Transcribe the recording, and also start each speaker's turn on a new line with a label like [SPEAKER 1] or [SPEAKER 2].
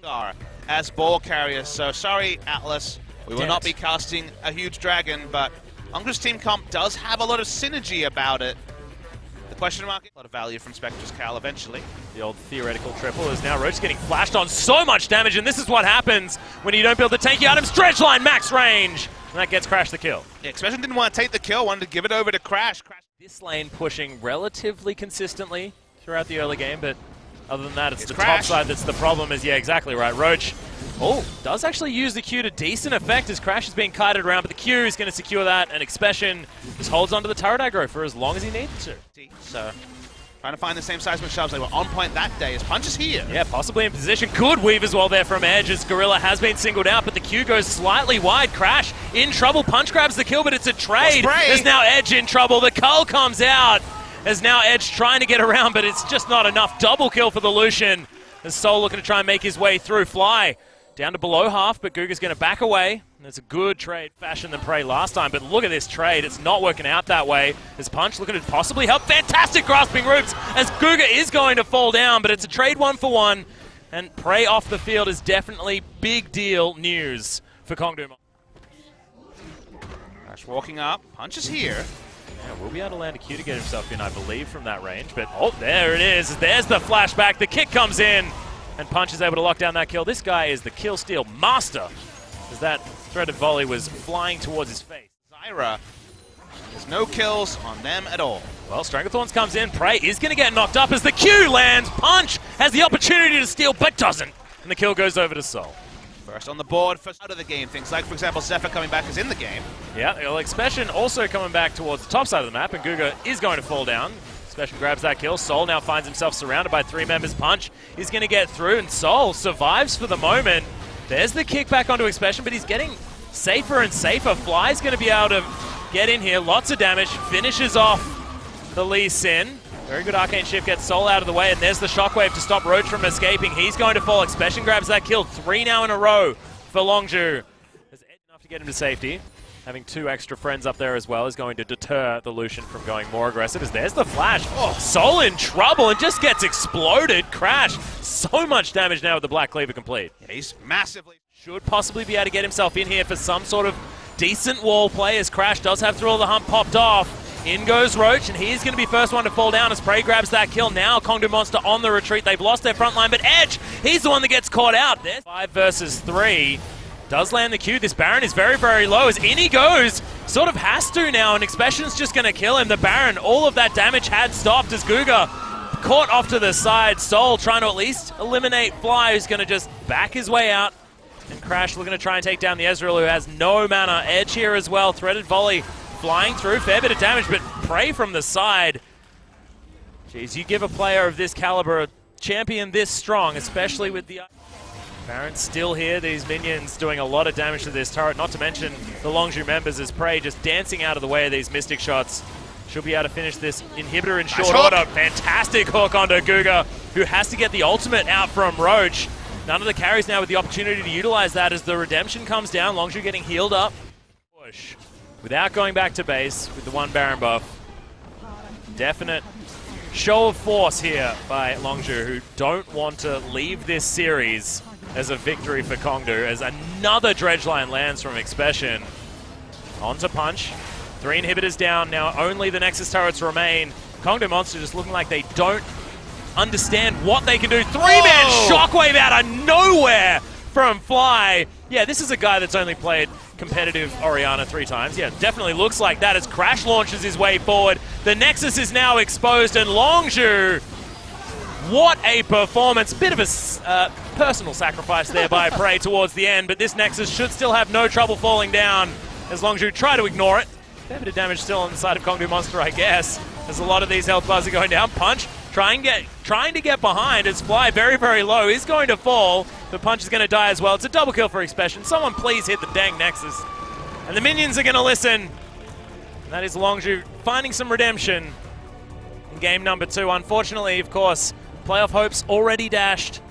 [SPEAKER 1] are as ball carriers, so sorry Atlas, we will not be casting a huge dragon, but LongZhu's team comp does have a lot of synergy about it. The question mark, a lot of value from Spectre's Cal eventually.
[SPEAKER 2] The old theoretical triple is now Roach getting flashed on so much damage, and this is what happens when you don't build the tanky items. Stretch line, max range, and that gets Crash the kill.
[SPEAKER 1] Yeah, Expression didn't want to take the kill, wanted to give it over to Crash.
[SPEAKER 2] This lane pushing relatively consistently throughout the early game, but other than that, it's the
[SPEAKER 1] Crash.
[SPEAKER 2] top side that's the problem. Is, yeah, exactly right. Roach, does actually use the Q to decent effect as Crash is being kited around, but the Q is going to secure that, and Expression just holds onto the turret aggro for as long as he needs to.
[SPEAKER 1] So, trying to find the same seismic shoves. They were on point that day as Punch is here.
[SPEAKER 2] Yeah, possibly in position. Good weave as well there from Edge as Gorilla has been singled out, but the Q goes slightly wide. Crash in trouble. Punch grabs the kill, but it's a trade. There's now Edge in trouble. The cull comes out. There's now Edge trying to get around, but it's just not enough. Double kill for the Lucian. As Soul looking to try and make his way through. Fly down to below half, but Guga's going to back away. And it's a good trade fashion than Prey last time, but look at this trade. It's not working out that way. As Punch looking to possibly help. Fantastic grasping roots as Guga is going to fall down, but it's a trade 1-for-1. And Prey off the field is definitely big deal news for Kongdoo.
[SPEAKER 1] Crash walking up. Punch is here.
[SPEAKER 2] Yeah, we'll be able to land a Q to get himself in, I believe, from that range. But, there it is. There's the flashback. The kick comes in, and Punch is able to lock down that kill. This guy is the kill steal master, as that threaded volley was flying towards his face.
[SPEAKER 1] Zyra, there's no kills on them at all.
[SPEAKER 2] Well, Stranglethorns comes in. Prey is going to get knocked up as the Q lands. Punch has the opportunity to steal, but doesn't. And the kill goes over to Soul.
[SPEAKER 1] First on the board, first out of the game. Things like, for example, Zephyr coming back is in the game.
[SPEAKER 2] Yeah, well, Expression also coming back towards the top side of the map, and Guga is going to fall down. Expression grabs that kill. Soul now finds himself surrounded by 3 members. Punch is going to get through, and Soul survives for the moment. There's the kick back onto Expression, but he's getting safer and safer. Fly's going to be able to get in here. Lots of damage. Finishes off the Lee Sin. Very good arcane shift, gets Soul out of the way, and there's the shockwave to stop Roach from escaping. He's going to fall. Expression grabs that kill. 3 now in a row for LongZhu. There's enough to get him to safety. Having 2 extra friends up there as well is going to deter the Lucian from going more aggressive, as there's the flash. Soul in trouble and just gets exploded. Crash. So much damage now with the Black Cleaver complete.
[SPEAKER 1] Yeah, he's massively...
[SPEAKER 2] Should possibly be able to get himself in here for some sort of decent wall play, as Crash does have Thrill of the Hump popped off. In goes Roach, and he's going to be first one to fall down as Prey grabs that kill. Now Kongdoo Mosnter on the retreat. They've lost their front line, but Edge, he's the one that gets caught out. There's 5 versus 3. Does land the Q. This Baron is very, very low as in he goes. Sort of has to now, and Expression's just going to kill him. The Baron, all of that damage had stopped as Guga caught off to the side. Soul trying to at least eliminate Fly, who's going to just back his way out. And Crash looking to try and take down the Ezreal, who has no mana. Edge here as well. Threaded volley flying through. Fair bit of damage, but Prey from the side. Jeez, you give a player of this caliber a champion this strong, especially with the... Baron's still here. These minions doing a lot of damage to this turret, not to mention the LongZhu members as Prey just dancing out of the way of these Mystic shots. She'll be able to finish this inhibitor in short order. Fantastic hook onto Guga, who has to get the ultimate out from Roach. None of the carries now with the opportunity to utilize that as the redemption comes down. LongZhu getting healed up. Push. Without going back to base with the 1 Baron buff. Definite show of force here by LongZhu, who don't want to leave this series as a victory for Kongdoo, as another dredge line lands from Expression. Onto Punch. 3 inhibitors down. Now only the Nexus turrets remain. Kongdoo Mosnter just looking like they don't understand what they can do. 3-man shockwave out of nowhere from Fly. Yeah, this is a guy that's only played competitive Orianna 3 times. Yeah, definitely looks like that as Crash launches his way forward. The Nexus is now exposed, and LongZhu, what a performance. Bit of a personal sacrifice there by Prey towards the end, but this Nexus should still have no trouble falling down as LongZhu try to ignore it. Fair bit of damage still on the side of Kongdoo Mosnter, I guess, as a lot of these health bars are going down. Punch trying to get behind as Fly very, very low. He's going to fall. The Punch is going to die as well. It's a double kill for Expression. Someone please hit the dang Nexus. And the minions are going to listen. And that is LongZhu finding some redemption in game number 2. Unfortunately, of course, playoff hopes already dashed.